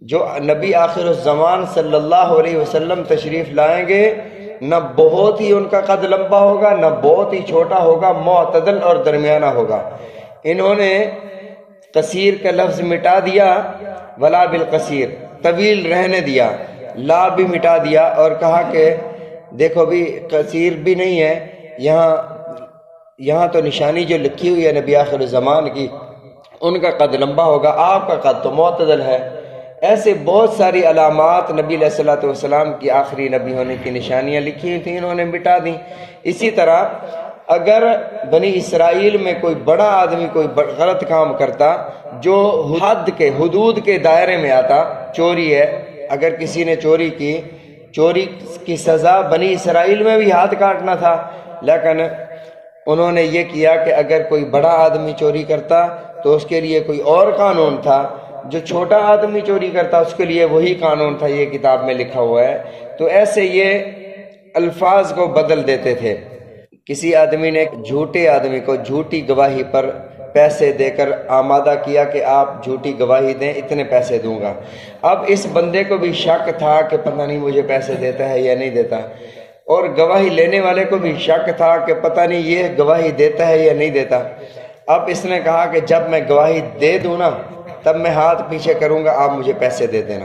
جو نبی آخر الزمان صلی اللہ علیہ وسلم تشریف لائیں گے نہ بہت ہی ان کا قد لمبا ہوگا نہ بہت ہی چھوٹا ہوگا، معتدل اور درمیانہ ہوگا۔ انہوں نے قصیر کا لفظ مٹا دیا، ولا بالقصیر، طویل رہنے دیا، لا بھی مٹا دیا اور کہا کہ دیکھو بھی قصیر بھی نہیں ہے، یہاں تو نشانی جو لکھی ہوئی ہے نبی آخر الزمان کی، ان کا قد لمبا ہوگا، آپ کا قد تو معتدل ہے۔ ایسے بہت ساری علامات نبی علیہ الصلوۃ والسلام کی آخری نبی ہونے کی نشانیاں لکھی ہوئی تھیں، انہوں نے مٹا دیں۔ اسی طرح اگر بنی اسرائیل میں کوئی بڑا آدمی کوئی غلط کام کرتا جو حد کے حدود کے دائرے میں آتا، چوری ہے، اگر کسی نے چوری کی سزا بنی اسرائیل میں بھی ہاتھ کاٹنا تھا، لیکن انہوں نے یہ کیا کہ اگر کوئی بڑا آدمی چوری کرتا تو اس کے لیے کوئی اور قانون تھا، جو چھوٹا آدمی چوری کرتا اس کے لیے وہی قانون تھا، یہ کتاب میں لکھا ہوا ہے۔ تو ایسے یہ الفاظ کو بدل دیتے تھے۔ کسی آدمی نے جھوٹے آدمی کو جھوٹی گواہی پر پیسے دے کر آمادہ کیا کہ آپ جھوٹی گواہی دیں، اتنے پیسے دوں گا۔ اب اس بندے کو بھی شک تھا کہ پتہ نہیں مجھے پیسے دیتا ہے یا نہیں دیتا، اور گواہی لینے والے کو بھی شک تھا کہ پتہ نہیں یہ گواہی دیتا ہے یا نہیں دیتا۔ اب اس نے کہا کہ جب میں گواہی دے دوں نا تب میں ہاتھ پیچھے کروں گا، آپ مجھے پیسے دے دینا۔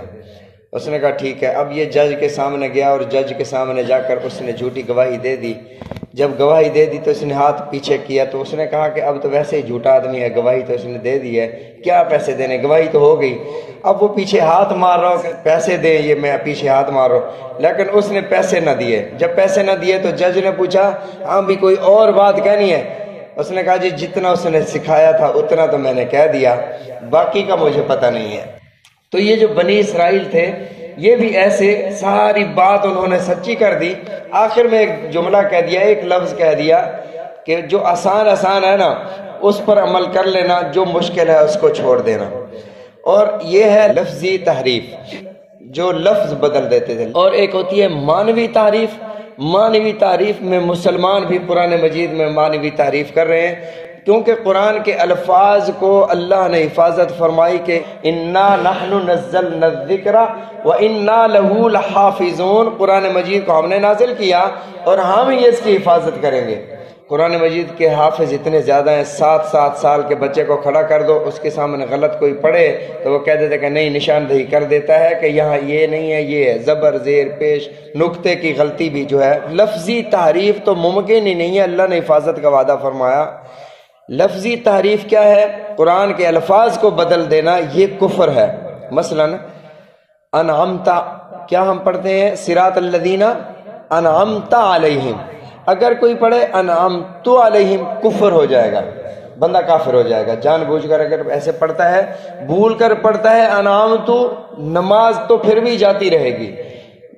اس نے کہا ٹھیک ہے۔ اب یہ جج کے سامنے گیا اور جج کے سامنے جا کر اس نے جھوٹی گواہی دے دی۔ جب گواہی دے دی تو اس نے ہاتھ پیچھے کیا، تو اس نے کہا کہ اب تو ویسے ہی جھوٹا آدمی ہے، گواہی تو اس نے دے دی ہے، کیا پیسے دینے، گواہی تو ہو گئی۔ اب وہ پیچھے ہاتھ مار رہا ہو کہ پیسے دیں، یہ میں پیچھے ہاتھ مار رہا ہوں، لیکن اس نے پیسے نہ دیے۔ جب پیسے نہ دیے تو جج نے پوچھا ہاں بھی کوئی اور بات کہنی ہے؟ اس نے کہا جی جتنا اس نے سکھایا تھا اتنا تو میں نے کہہ دیا، باقی کا مجھے پتہ نہیں ہے۔ تو یہ جو بنی اسرائیل تھے یہ بھی ایسے ساری بات انہوں نے سچی کر دی، آخر میں ایک جملہ کہہ دیا، ایک لفظ کہہ دیا کہ جو آسان ہے نا اس پر عمل کر لینا، جو مشکل ہے اس کو چھوڑ دینا۔ اور یہ ہے لفظی تحریف، جو لفظ بدل دیتے تھے۔ اور ایک ہوتی ہے معنوی تعریف۔ معنوی تعریف میں مسلمان بھی قرآن مجید میں معنوی تعریف کر رہے ہیں، کیونکہ قرآن کے الفاظ کو اللہ نے حفاظت فرمائی کہ انا نحن نزلنا الذکر وانا لہ لحافظون، قرآن مجید کو ہم نے نازل کیا اور ہم ہی اس کی حفاظت کریں گے۔ قرآن مجید کے حافظ اتنے زیادہ ہیں، 7 سال کے بچے کو کھڑا کر دو، اس کے سامنے غلط کوئی پڑھے تو وہ کہہ دیتے کہ نہیں، نشاندہی کر دیتا ہے کہ یہاں یہ نہیں ہے، یہ ہے، زبر زیر پیش نقطے کی غلطی بھی جو ہے۔ لفظی تحریف تو ممکن ہی نہیں ہے، اللہ نے حفاظت کا وعدہ فرمایا۔ لفظی تحریف کیا ہے؟ قرآن کے الفاظ کو بدل دینا، یہ کفر ہے۔ مثلا انعمت، کیا ہم پڑھتے ہیں صراط الذین انعمت علیہم، اگر کوئی پڑھے انعمت علیہم کفر ہو جائے گا، بندہ کافر ہو جائے گا۔ جان بوجھ کر اگر ایسے پڑھتا ہے، بھول کر پڑھتا ہے انعمت، نماز تو پھر بھی جاتی رہے گی،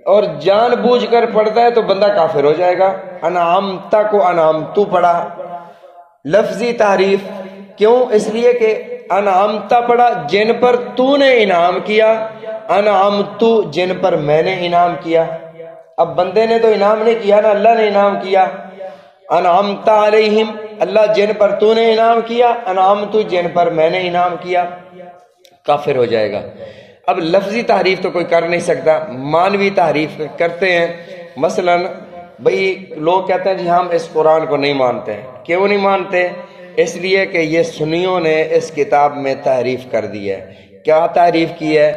اور جان بوجھ کر پڑھتا ہے تو بندہ کافر ہو جائے گا۔ انعمت کو انعمت پڑھا، لفظی تعریف۔ کیوں؟ اس لیے کہ انعمت پڑھا جن پر تو نے انعام کیا، انعمت جن پر میں نے انعام کیا۔ اب بندے نے تو انعام نہیں کیا نا، اللہ نے انعام کیا۔ انعمت علیہم، اللہ جن پر تو نے انعام کیا، انعمت جن پر میں نے انعام کیا، کافر ہو جائے گا۔ اب لفظی تعریف تو کوئی کر نہیں سکتا، معنوی تعریف کرتے ہیں۔ مثلا بھئی لوگ کہتے ہیں جی ہم اس قرآن کو نہیں مانتے۔ کیوں نہیں مانتے؟ اس لیے کہ یہ سنیوں نے اس کتاب میں تحریف کر دی ہے۔ کیا تحریف کی ہے؟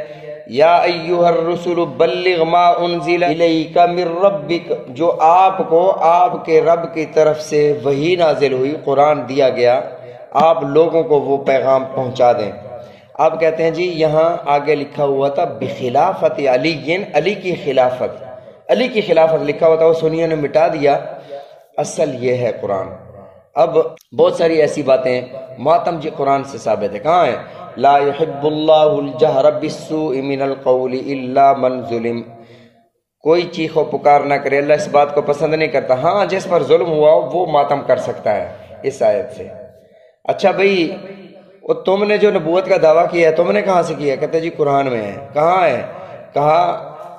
یا ایھا الرسول بلغ ما انزل الیک من ربک، جو آپ کو آپ کے رب کی طرف سے وحی نازل ہوئی، قرآن دیا گیا، آپ لوگوں کو وہ پیغام پہنچا دیں۔ آپ کہتے ہیں جی یہاں آگے لکھا ہوا تھا بخلافت علی، علی کی خلافت، علی کی خلافت لکھا ہوا تھا، وہ سنیوں نے مٹا دیا۔ اصل یہ ہے قرآن۔ اب بہت ساری ایسی باتیں ماتم جی قرآن سے ثابت ہے، کہاں ہے؟ لا يحب اللہ الجہر بالسوء من القول الا من ظلم، کوئی چیخ و پکار نہ کرے، اللہ اس بات کو پسند نہیں کرتا۔ ہاں جس پر ظلم ہوا وہ ماتم کر سکتا ہے اس آیت سے۔ اچھا بھئی وہ تم نے جو نبوت کا دعویٰ کیا ہے تم نے کہاں سے کیا؟ کہتے جی قرآن میں ہے۔ کہاں ہے؟ کہا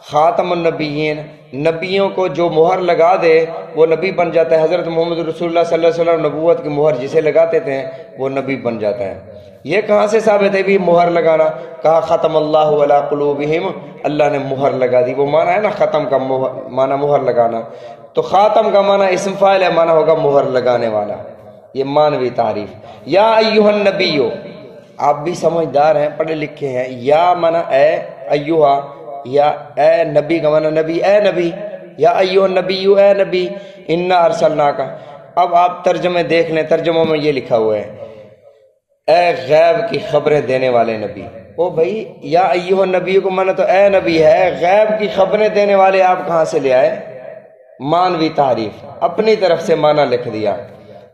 خاتم النبیین، نبیوں کو جو مہر لگا دے وہ نبی بن جاتا ہے۔ حضرت محمد رسول اللہ صلی اللہ علیہ وسلم نبوت کی مہر جسے لگاتے تھے وہ نبی بن جاتا ہے۔ یہ کہاں سے ثابت ہے بھی مہر لگانا؟ کہا ختم اللہ علی قلوبہم، اللہ نے مہر لگا دی۔ وہ معنی ہے نا ختم کا معنی مہر لگانا، تو خاتم کا معنی اسم فاعل ہے، معنی ہوگا مہر لگانے والا۔ یہ مانوی تعریف۔ یا ایھا النبیو، آپ بھی سمجھدار ہیں، پڑھے لکھے ہیں، یا معنی اے، ایھا یا اے نبی کا معنی نبی، اے نبی، یا ایھا النبیو اے نبی، انا ارسلناک۔ اب آپ ترجمے دیکھ لیں، ترجموں میں یہ لکھا ہوا ہے اے غیب کی خبریں دینے والے نبی۔ او بھائی یا ایھا النبی کو معنی تو اے نبی ہے، غیب کی خبریں دینے والے آپ کہاں سے لے آئے؟ مانوی تعریف، اپنی طرف سے معنی لکھ دیا۔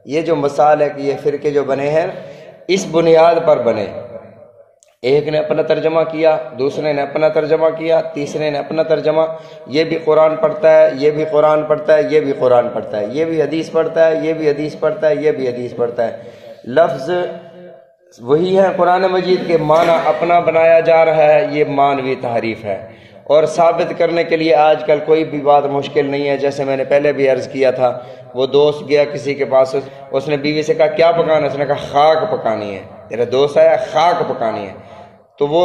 یہ جو مثال ہے کہ یہ فرقے جو بنے ہیں اس بنیاد پر بنے، ایک نے اپنا ترجمہ کیا، دوسرے نے اپنا ترجمہ کیا، تیسرے نے اپنا ترجمہ، یہ بھی قرآن پڑھتا ہے، یہ بھی قرآن پڑھتا ہے، یہ بھی قرآن پڑھتا ہے، یہ بھی حدیث پڑھتا ہے، یہ بھی حدیث پڑھتا ہے، یہ بھی حدیث پڑھتا ہے۔ لفظ وہی ہے قرآن مجید کے، معنی اپنا بنایا جا رہا ہے، یہ مانوی تحریف ہے۔ اور ثابت کرنے کے لیے آج کل کوئی بھی بات مشکل نہیں ہے، جیسے میں نے پہلے بھی عرض کیا تھا، وہ دوست گیا کسی کے پاس، اس نے بیوی سے کہا کیا پکانا ہے؟ اس نے کہا خاک پکانی ہے۔ تیرا دوست آیا خاک پکانی ہے، تو وہ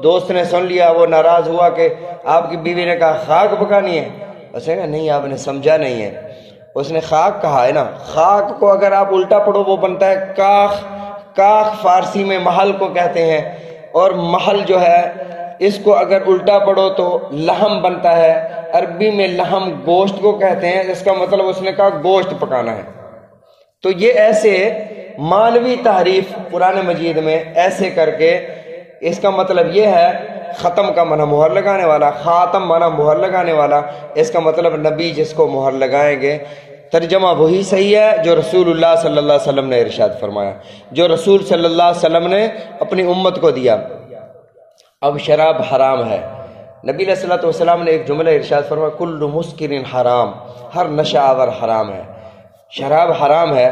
دوست نے سن لیا، وہ ناراض ہوا کہ آپ کی بیوی نے کہا خاک پکانی ہے۔ اس نے کہا نہیں آپ نے سمجھا نہیں ہے، اس نے خاک کہا ہے نا، خاک کو اگر آپ الٹا پڑھو وہ بنتا ہے کاخ، کاخ فارسی میں محل کو کہتے ہیں، اور محل جو ہے اس کو اگر الٹا پڑھو تو لحم بنتا ہے، عربی میں لحم گوشت کو کہتے ہیں، اس کا مطلب اس نے کہا گوشت پکانا ہے۔ تو یہ ایسے مانوی تحریف قرآن مجید میں ایسے کر کے، اس کا مطلب یہ ہے ختم کا معنی مہر لگانے والا، خاتم معنی مہر لگانے والا، اس کا مطلب نبی جس کو مہر لگائیں گے۔ ترجمہ وہی صحیح ہے جو رسول اللہ صلی اللہ علیہ وسلم نے ارشاد فرمایا، جو رسول صلی اللہ علیہ وسلم نے اپنی امت کو دیا۔ اب شراب حرام ہے، نبی علیہ الصلوۃ والسلام نے ایک جملہ ارشاد فرمایا کل مسکر حرام، ہر نشہ آور حرام ہے، شراب حرام ہے۔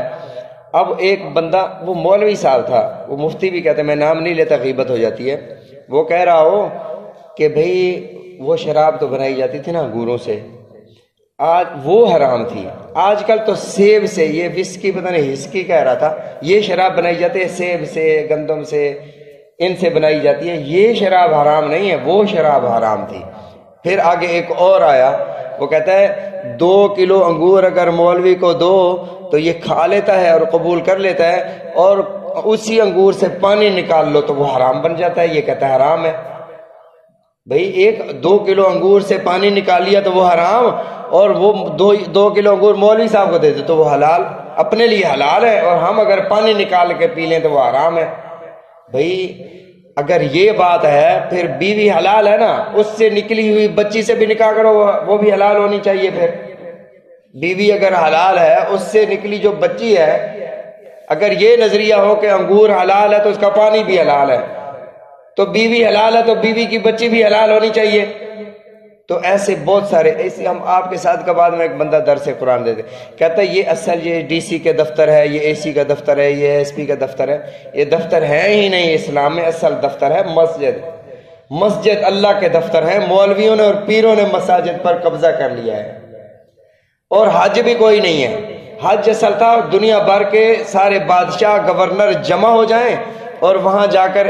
اب ایک بندہ، وہ مولوی صاحب تھا، وہ مفتی بھی کہتے ہیں، میں نام نہیں لیتا غیبت ہو جاتی ہے، وہ کہہ رہا ہو کہ بھئی وہ شراب تو بنائی جاتی تھی نا انگوروں سے، آج وہ حرام تھی، آج کل تو سیب سے، یہ وسکی پتہ نہیں ہسکی کہہ رہا تھا، یہ شراب بنائی جاتی ہے سیب سے، گندم سے، ان سے بنائی جاتی ہے، یہ شراب حرام نہیں ہے، وہ شراب حرام تھی۔ پھر آگے ایک اور آیا، وہ کہتا ہے 2 کلو انگور اگر مولوی کو دو تو یہ کھا لیتا ہے اور قبول کر لیتا ہے، اور اسی انگور سے پانی نکال لو تو وہ حرام بن جاتا ہے، یہ کہتا ہے حرام ہے۔ بھئی 2 کلو انگور سے پانی نکال لیا تو وہ حرام، اور وہ 2 کلو انگور مولوی صاحب کو دے دو تو وہ حلال، اپنے لیے حلال ہے، اور ہم اگر پانی نکال کے پی لیں تو وہ حرام ہے۔ بھئی اگر یہ بات ہے پھر بیوی حلال ہے نا، اس سے نکلی ہوئی بچی سے بھی نکاح کرو، وہ بھی حلال ہونی چاہیے۔ پھر بیوی اگر حلال ہے، اس سے نکلی جو بچی ہے، اگر یہ نظریہ ہو کہ انگور حلال ہے تو اس کا پانی بھی حلال ہے، تو بیوی حلال ہے تو بیوی کی بچی بھی حلال ہونی چاہیے۔ تو ایسے بہت سارے، ایسے ہم آپ کے ساتھ کا بعد میں ایک بندہ درس قرآن دیتے، کہتا ہے یہ اصل یہ ڈی سی کے دفتر ہے، یہ اے سی کا دفتر ہے، یہ ایس پی کا دفتر ہے، یہ دفتر ہے ہی نہیں اسلام میں، اصل دفتر ہے مسجد۔ مسجد اللہ کے دفتر ہے، مولویوں نے اور پیروں نے مساجد پر قبضہ کر لیا ہے، اور حج بھی کوئی نہیں ہے۔ حج اصل تھا دنیا بھر کے سارے بادشاہ گورنر جمع ہو جائیں اور وہاں جا کر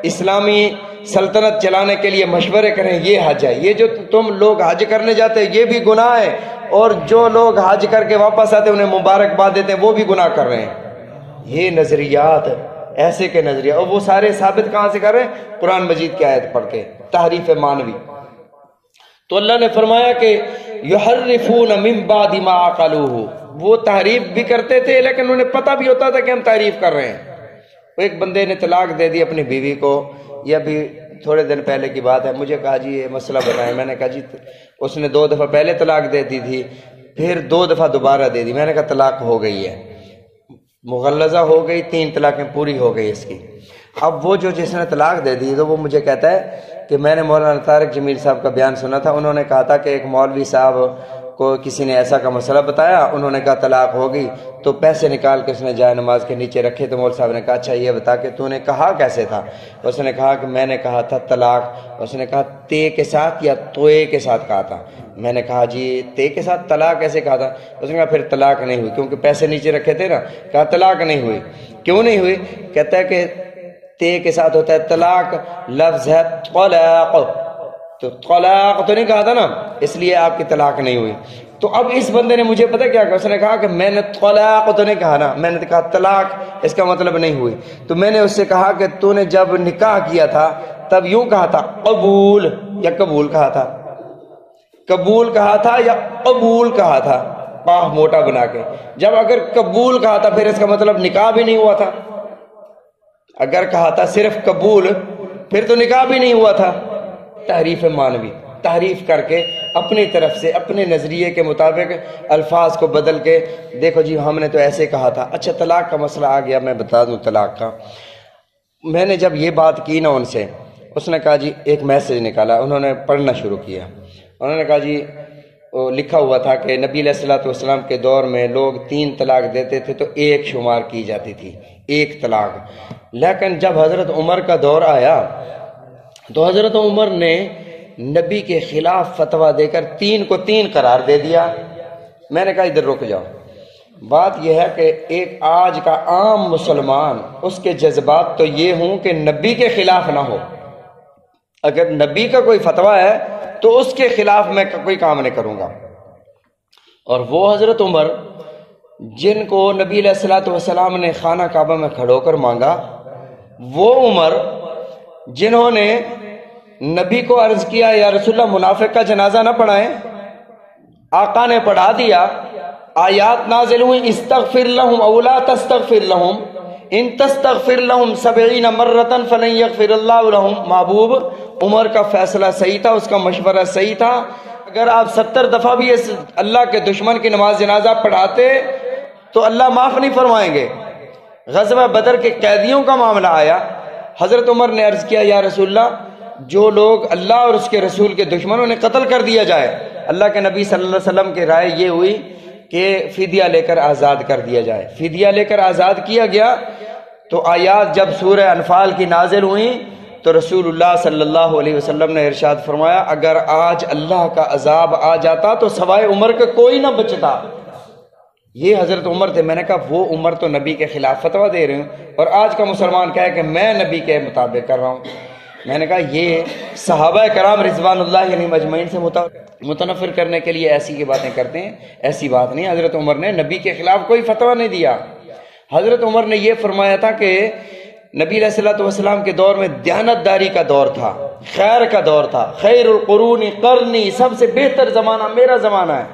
اسلامی سلطنت چلانے کے لیے مشورے کریں، یہ حج ہے۔ یہ جو تم لوگ حج کرنے جاتے ہیں یہ بھی گناہ ہے، اور جو لوگ حج کر کے واپس آتے ہیں انہیں مبارکباد دیتے ہیں وہ بھی گناہ کر رہے ہیں۔ یہ نظریات ایسے کے نظریہ، اور وہ سارے ثابت کہاں سے کر رہے ہیں؟ قرآن مجید کی آیت پڑھ کے، تحریف مانوی۔ تو اللہ نے فرمایا کہ یحرفون من بعد ما عقلوہ، وہ تحریف بھی کرتے تھے لیکن انہیں پتہ بھی ہوتا تھا کہ ہم تحریف کر رہے ہیں۔ ایک بندے نے طلاق دے دی اپنی بیوی کو، یہ ابھی تھوڑے دن پہلے کی بات ہے، مجھے کہا جی یہ مسئلہ بتائیں۔ میں نے کہا جی اس نے 2 دفعہ پہلے طلاق دے دی تھی، پھر 2 دفعہ دوبارہ دے دی۔ میں نے کہا طلاق ہو گئی ہے، مغلظہ ہو گئی، 3 طلاقیں پوری ہو گئی اس کی۔ اب وہ جو جس نے طلاق دے دی تو وہ مجھے کہتا ہے کہ میں نے مولانا طارق جمیل صاحب کا بیان سنا تھا. انہوں نے کہا تھا کہ ایک مولوی صاحب کو کسی نے ایسا کا مسئلہ بتایا, انہوں نے کہا طلاق ہوگی, تو پیسے نکال کے اس نے جائے نماز کے نیچے رکھے. تو مولوی صاحب نے کہا اچھا یہ بتا کہ تو نے کہا کیسے تھا؟ اس نے کہا کہ میں نے کہا تھا طلاق. اس نے کہا تے کے ساتھ یا توئے کے ساتھ کہا تھا. میں نے کہا جی تے کے ساتھ طلاق کیسے کہا تھا؟ اس نے کہا پھر طلاق نہیں ہوئی, کیونکہ پیسے نیچے رکھے تھے نا. کہا طلاق نہیں ہوئی. کیوں نہیں ہوئی؟ کہتا ہے کہ تے کے ساتھ ہوتا ہے طلاق, لفظ ہے طلاق, تو طلاق تو نہیں کہا تھا نا, اس لیے آپ کی طلاق نہیں ہوئی. تو اب اس بندے نے مجھے پتہ کیا کہا, اس نے کہا کہ میں نے طلاق تو نہیں کہا نا, میں نے کہا طلاق, اس کا مطلب نہیں ہوئی. تو میں نے اس سے کہا کہ تو نے جب نکاح کیا تھا تب یوں کہا تھا قبول یا قبول کہا تھا؟ قبول کہا تھا یا قبول کہا تھا؟ قاف موٹا بنا کے. جب اگر قبول کہا تھا پھر اس کا مطلب نکاح بھی نہیں ہوا تھا. اگر کہا تھا صرف قبول پھر تو نکاح بھی نہیں ہوا تھا. تحریف مانوی, تحریف کر کے اپنی طرف سے اپنے نظریے کے مطابق الفاظ کو بدل کے دیکھو جی ہم نے تو ایسے کہا تھا. اچھا طلاق کا مسئلہ آ گیا, میں بتا دوں طلاق کا. میں نے جب یہ بات کی نا ان سے, اس نے کہا جی ایک میسج نکالا, انہوں نے پڑھنا شروع کیا. انہوں نے کہا جی لکھا ہوا تھا کہ نبی علیہ الصلوۃ والسلام کے دور میں لوگ 3 طلاق دیتے تھے تو 1 شمار کی جاتی تھی, 1 طلاق. لیکن جب حضرت عمر کا دور آیا تو حضرت عمر نے نبی کے خلاف فتویٰ دے کر 3 کو 3 قرار دے دیا. میں نے کہا ادھر رک جاؤ, بات یہ ہے کہ ایک آج کا عام مسلمان اس کے جذبات تو یہ ہوں کہ نبی کے خلاف نہ ہو. اگر نبی کا کوئی فتویٰ ہے تو اس کے خلاف میں کوئی کام نہیں کروں گا. اور وہ حضرت عمر جن کو نبی علیہ الصلوۃ والسلام نے خانہ کعبہ میں کھڑو کر مانگا, وہ عمر جنہوں نے نبی کو عرض کیا یا رسول اللہ منافق کا جنازہ نہ پڑھائیں, آقا نے پڑھا دیا, آیات نازل ہوئی استغفر لہم او لا تستغفر لہم ان تستغفر لہم 70 مرۃ فلن یغفر اللہ لہم. محبوب عمر کا فیصلہ صحیح تھا, اس کا مشورہ صحیح تھا. اگر آپ 70 دفعہ بھی اس اللہ کے دشمن کی نماز جنازہ پڑھاتے تو اللہ معاف نہیں فرمائیں گے. غزوہ بدر کے قیدیوں کا معاملہ آیا, حضرت عمر نے عرض کیا یا رسول اللہ جو لوگ اللہ اور اس کے رسول کے دشمنوں نے قتل کر دیا جائے. اللہ کے نبی صلی اللہ علیہ وسلم کی رائے یہ ہوئی کہ فدیہ لے کر آزاد کر دیا جائے. فدیہ لے کر آزاد کیا گیا. تو آیات جب سورہ انفال کی نازل ہوئیں تو رسول اللہ صلی اللہ علیہ وسلم نے ارشاد فرمایا اگر آج اللہ کا عذاب آ جاتا تو سوائے عمر کے کوئی نہ بچتا. یہ حضرت عمر تھے. میں نے کہا وہ عمر تو نبی کے خلاف فتویٰ دے رہے ہیں اور آج کا مسلمان کہے کہ میں نبی کے مطابق کر رہا ہوں. میں نے کہا یہ صحابہ کرام رضوان اللہ علیہم اجمعین سے متنفر کرنے کے لیے ایسی کی باتیں کرتے ہیں. ایسی بات نہیں, حضرت عمر نے نبی کے خلاف کوئی فتویٰ نہیں دیا. حضرت عمر نے یہ فرمایا تھا کہ نبی علیہ الصلوۃ والسلام کے دور میں دیانتداری کا دور تھا, خیر کا دور تھا. خیر القرون قرنی, سب سے بہتر زمانہ میرا زمانہ ہے.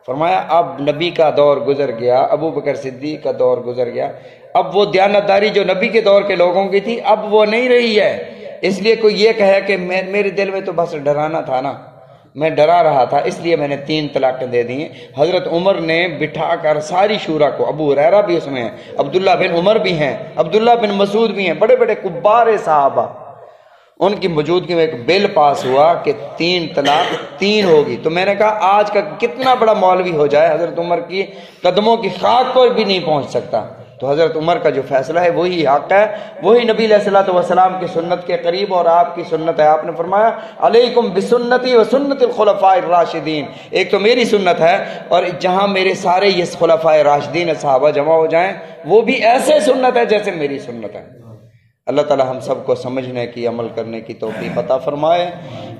فرمایا اب نبی کا دور گزر گیا, ابو بکر صدیق کا دور گزر گیا, اب وہ دیانتداری جو نبی کے دور کے لوگوں کی تھی اب وہ نہیں رہی ہے. اس لیے کوئی یہ کہے کہ میرے دل میں تو بس ڈرانا تھا نا, میں ڈرا رہا تھا اس لیے میں نے 3 طلاقیں دے دی. حضرت عمر نے بٹھا کر ساری شورا کو, ابو ہریرہ بھی اس میں ہیں, عبداللہ بن عمر بھی ہیں, عبداللہ بن مسعود بھی ہیں, بڑے بڑے کبار صحابہ, ان کی موجودگی میں ایک بل پاس ہوا کہ 3 طلاق 3 ہوگی. تو میں نے کہا آج کا کتنا بڑا مولوی ہو جائے حضرت عمر کی قدموں کی خاک پر بھی نہیں پہنچ سکتا. تو حضرت عمر کا جو فیصلہ ہے وہی حق ہے, وہی نبی علیہ الصلوۃ والسلام کی سنت کے قریب اور آپ کی سنت ہے. آپ نے فرمایا علیکم بسنتی و سنت الخلفاء الراشدین. ایک تو میری سنت ہے اور جہاں میرے سارے یہ خلفاء راشدین صحابہ جمع ہو جائیں وہ بھی ایسے سنت ہے جیسے میری سنت ہے. اللہ تعالی ہم سب کو سمجھنے کی, عمل کرنے کی توفیق عطا فرمائے.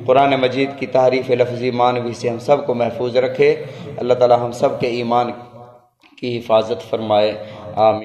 قرآن مجید کی تحریف لفظی معنوی سے ہم سب کو محفوظ رکھے. اللہ تعالی ہم سب کے ایمان کی حفاظت فرمائے. آمین.